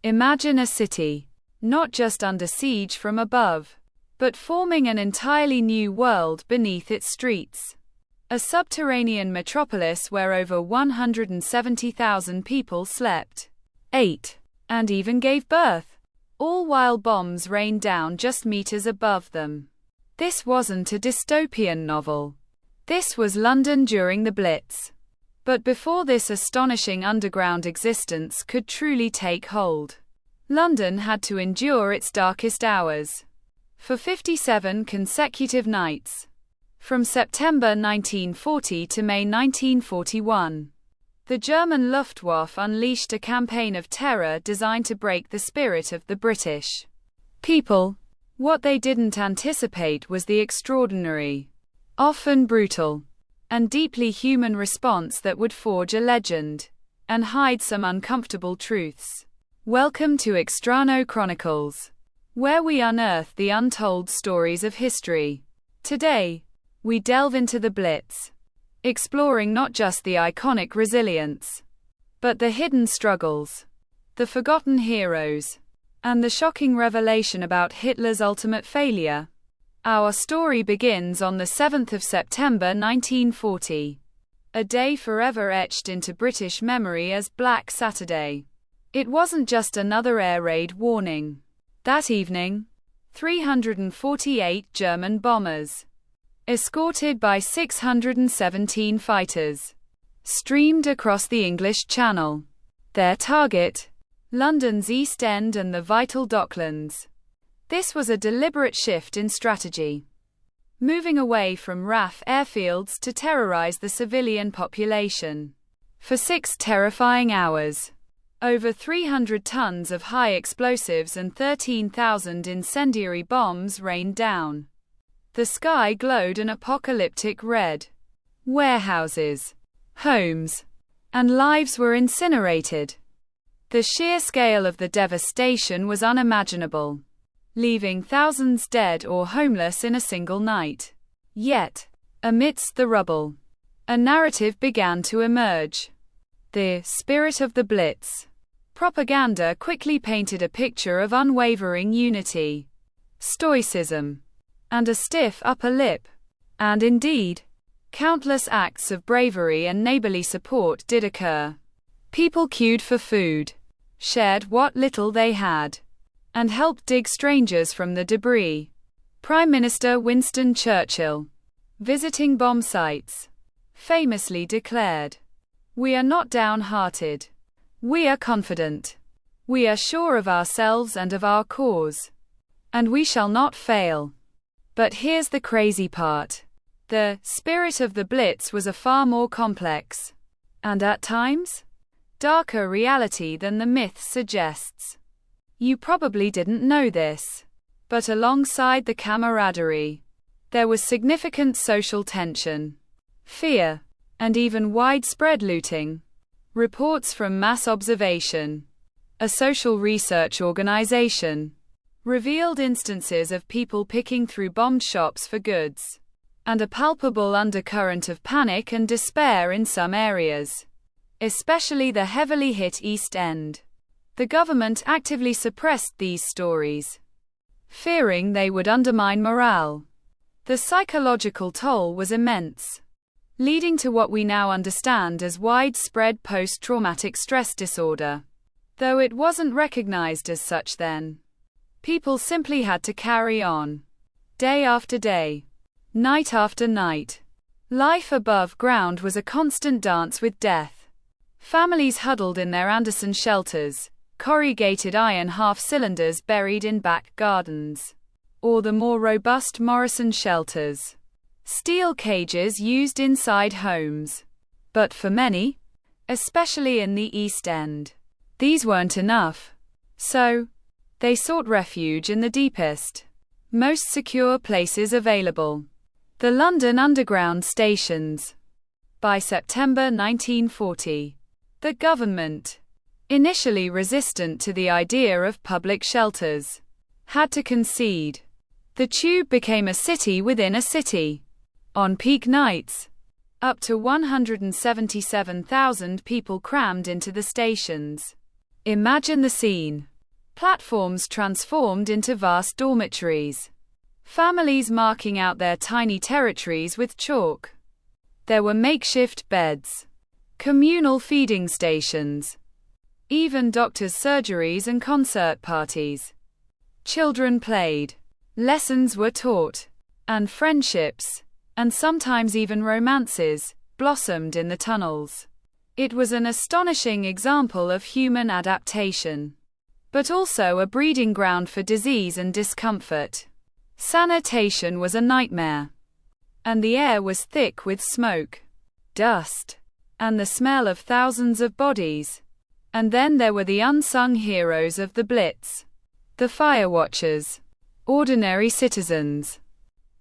Imagine a city, not just under siege from above, but forming an entirely new world beneath its streets. A subterranean metropolis where over 170,000 people slept, ate, and even gave birth, all while bombs rained down just meters above them. This wasn't a dystopian novel. This was London during the Blitz. But before this astonishing underground existence could truly take hold, London had to endure its darkest hours. For 57 consecutive nights, from September 1940 to May 1941, the German Luftwaffe unleashed a campaign of terror designed to break the spirit of the British people. What they didn't anticipate was the extraordinary, often brutal, and deeply human response that would forge a legend and hide some uncomfortable truths. Welcome to Extrano Chronicles, where we unearth the untold stories of history. Today, we delve into the Blitz, exploring not just the iconic resilience, but the hidden struggles, the forgotten heroes, and the shocking revelation about Hitler's ultimate failure. Our story begins on the 7th of September 1940, a day forever etched into British memory as Black Saturday. It wasn't just another air raid warning. That evening, 348 German bombers, escorted by 617 fighters, streamed across the English Channel. Their target, London's East End and the vital Docklands. This was a deliberate shift in strategy, moving away from RAF airfields to terrorize the civilian population. For 6 terrifying hours, over 300 tons of high explosives and 13,000 incendiary bombs rained down. The sky glowed an apocalyptic red. Warehouses, homes, and lives were incinerated. The sheer scale of the devastation was unimaginable, leaving thousands dead or homeless in a single night. Yet, amidst the rubble, a narrative began to emerge. The spirit of the Blitz. Propaganda quickly painted a picture of unwavering unity, stoicism, and a stiff upper lip. And indeed, countless acts of bravery and neighborly support did occur. People queued for food, shared what little they had, and helped dig strangers from the debris. Prime Minister Winston Churchill, visiting bomb sites, famously declared, "We are not downhearted. We are confident. We are sure of ourselves and of our cause. And we shall not fail." But here's the crazy part. The spirit of the Blitz was a far more complex, and at times, darker reality than the myth suggests. You probably didn't know this, but alongside the camaraderie, there was significant social tension, fear, and even widespread looting. Reports from Mass Observation, a social research organization, revealed instances of people picking through bombed shops for goods, and a palpable undercurrent of panic and despair in some areas, especially the heavily hit East End. The government actively suppressed these stories, fearing they would undermine morale. The psychological toll was immense, leading to what we now understand as widespread post-traumatic stress disorder. Though it wasn't recognized as such then, people simply had to carry on. Day after day, night after night, life above ground was a constant dance with death. Families huddled in their Anderson shelters, corrugated iron half-cylinders buried in back gardens, or the more robust Morrison shelters, steel cages used inside homes. But for many, especially in the East End, these weren't enough. So, they sought refuge in the deepest, most secure places available, the London Underground stations. By September 1940, the government, initially resistant to the idea of public shelters, had to concede. The Tube became a city within a city. On peak nights, up to 177,000 people crammed into the stations. Imagine the scene. Platforms transformed into vast dormitories. Families marking out their tiny territories with chalk. There were makeshift beds, communal feeding stations, even doctors' surgeries and concert parties. Children played, lessons were taught, and friendships, and sometimes even romances, blossomed in the tunnels. It was an astonishing example of human adaptation, but also a breeding ground for disease and discomfort. Sanitation was a nightmare, and the air was thick with smoke, dust, and the smell of thousands of bodies. And then there were the unsung heroes of the Blitz, the fire watchers, ordinary citizens,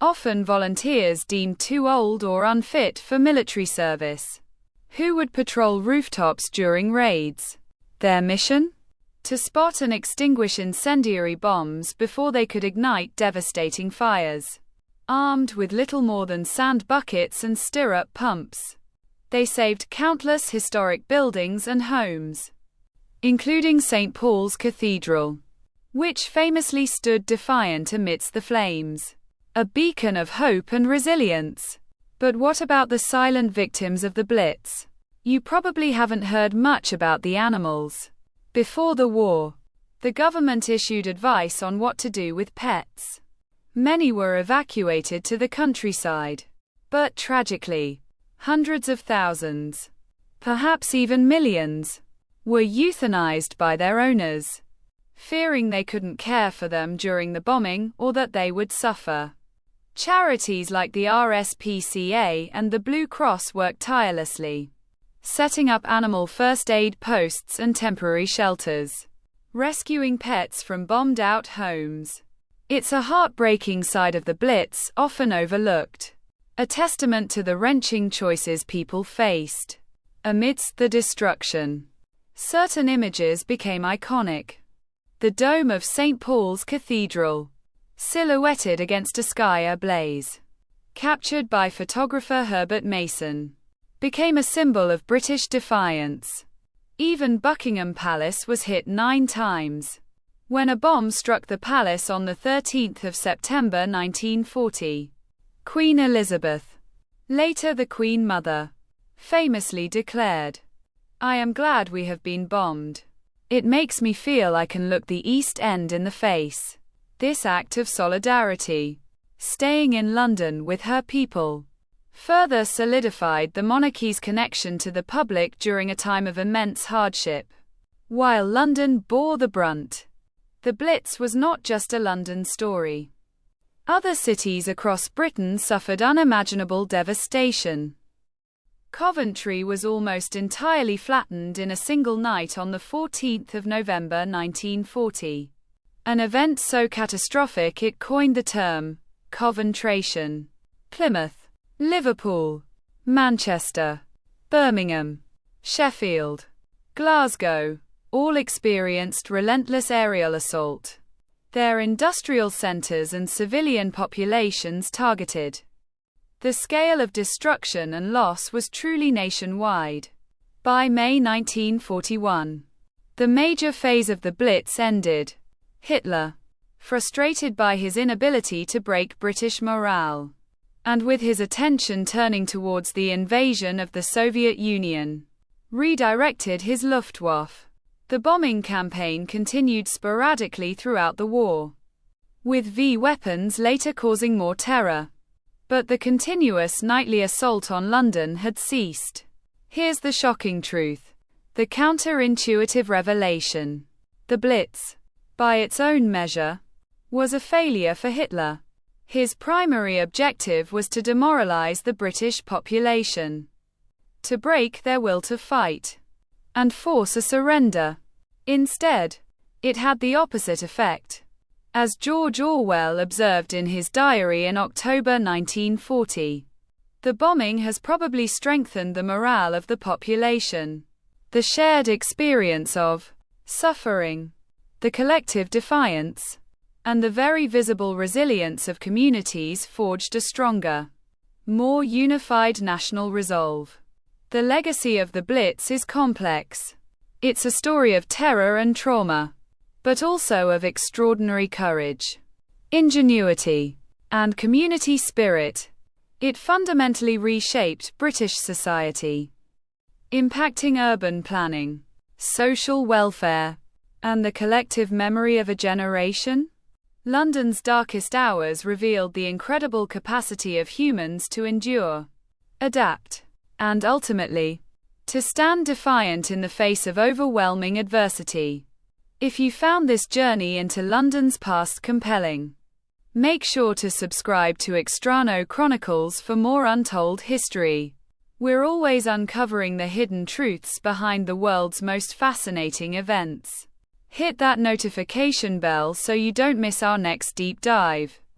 often volunteers deemed too old or unfit for military service, who would patrol rooftops during raids. Their mission? To spot and extinguish incendiary bombs before they could ignite devastating fires. Armed with little more than sand buckets and stirrup pumps, they saved countless historic buildings and homes, including St. Paul's Cathedral, which famously stood defiant amidst the flames, a beacon of hope and resilience. But what about the silent victims of the Blitz? You probably haven't heard much about the animals. Before the war, the government issued advice on what to do with pets. Many were evacuated to the countryside. But tragically, hundreds of thousands, perhaps even millions, were euthanized by their owners, fearing they couldn't care for them during the bombing or that they would suffer. Charities like the RSPCA and the Blue Cross worked tirelessly, setting up animal first aid posts and temporary shelters, rescuing pets from bombed-out homes. It's a heartbreaking side of the Blitz, often overlooked, a testament to the wrenching choices people faced amidst the destruction. Certain images became iconic. The dome of St. Paul's Cathedral, silhouetted against a sky ablaze, captured by photographer Herbert Mason, became a symbol of British defiance. Even Buckingham Palace was hit 9 times, when a bomb struck the palace on the 13th of September 1940. Queen Elizabeth, later the Queen Mother, famously declared, "I am glad we have been bombed. It makes me feel I can look the East End in the face." This act of solidarity, staying in London with her people, further solidified the monarchy's connection to the public during a time of immense hardship. While London bore the brunt, the Blitz was not just a London story. Other cities across Britain suffered unimaginable devastation. Coventry was almost entirely flattened in a single night on the 14th of November 1940. An event so catastrophic it coined the term Coventration. Plymouth, Liverpool, Manchester, Birmingham, Sheffield, Glasgow, all experienced relentless aerial assault. Their industrial centres and civilian populations targeted. The scale of destruction and loss was truly nationwide. By May 1941, the major phase of the Blitz ended. Hitler, frustrated by his inability to break British morale, and with his attention turning towards the invasion of the Soviet Union, redirected his Luftwaffe. The bombing campaign continued sporadically throughout the war, with V weapons later causing more terror. But the continuous nightly assault on London had ceased. Here's the shocking truth, the counterintuitive revelation. The Blitz, by its own measure, was a failure for Hitler. His primary objective was to demoralize the British population, to break their will to fight, and force a surrender. Instead, it had the opposite effect. As George Orwell observed in his diary in October 1940, the bombing has probably strengthened the morale of the population. The shared experience of suffering, the collective defiance, and the very visible resilience of communities forged a stronger, more unified national resolve. The legacy of the Blitz is complex. It's a story of terror and trauma, but also of extraordinary courage, ingenuity, and community spirit. It fundamentally reshaped British society, impacting urban planning, social welfare, and the collective memory of a generation. London's darkest hours revealed the incredible capacity of humans to endure, adapt, and ultimately, to stand defiant in the face of overwhelming adversity. If you found this journey into London's past compelling, make sure to subscribe to Extrano Chronicles for more untold history. We're always uncovering the hidden truths behind the world's most fascinating events. Hit that notification bell so you don't miss our next deep dive.